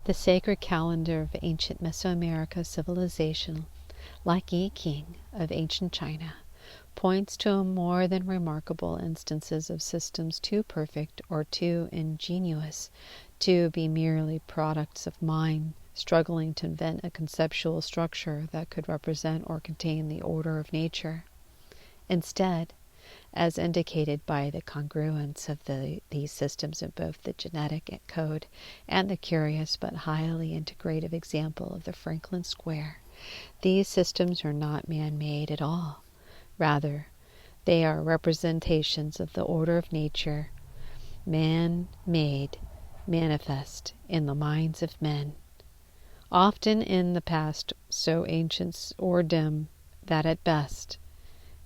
The sacred calendar of ancient Mesoamerica civilization, like Yi King of ancient China, points to more than remarkable instances of systems too perfect or too ingenious to be merely products of mind struggling to invent a conceptual structure that could represent or contain the order of nature. Instead, as indicated by the congruence of these systems in both the genetic code and the curious but highly integrative example of the Franklin Square, these systems are not man-made at all. Rather, they are representations of the order of nature, man-made, manifest in the minds of men, often in the past so ancient or dim that at best,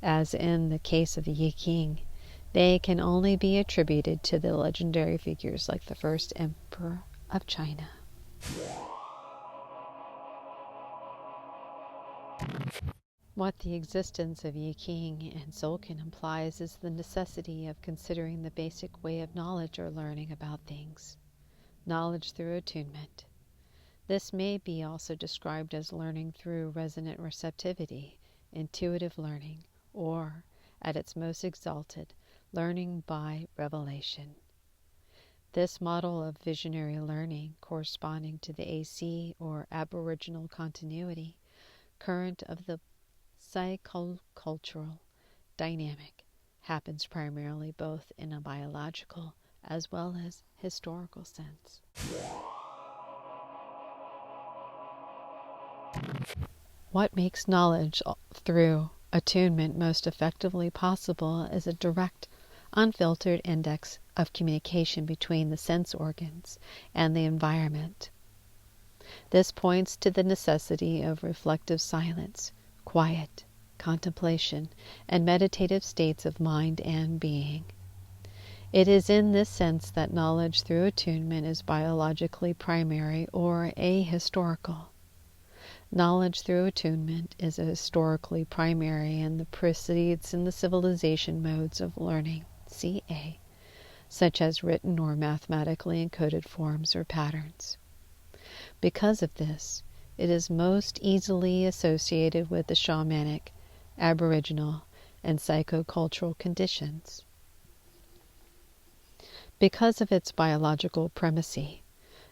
as in the case of the Yi King, they can only be attributed to the legendary figures like the first emperor of China. What the existence of Yi King and Tzolk'in implies is the necessity of considering the basic way of knowledge or learning about things, knowledge through attunement. This may be also described as learning through resonant receptivity, intuitive learning, or, at its most exalted, learning by revelation. This model of visionary learning, corresponding to the AC or aboriginal continuity current of the psychocultural dynamic, happens primarily both in a biological as well as historical sense. What makes knowledge through attunement most effectively possible is a direct, unfiltered index of communication between the sense organs and the environment. This points to the necessity of reflective silence, quiet, contemplation, and meditative states of mind and being. It is in this sense that knowledge through attunement is biologically primary or ahistorical. Knowledge through attunement is historically primary and proceeds in the civilization modes of learning, CA, such as written or mathematically encoded forms or patterns. Because of this, it is most easily associated with the shamanic, aboriginal, and psychocultural conditions. Because of its biological primacy,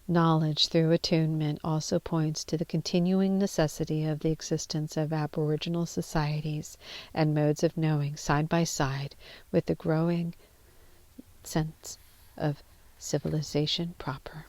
knowledge through attunement also points to the continuing necessity of the existence of aboriginal societies and modes of knowing side by side with the growing sense of civilization proper.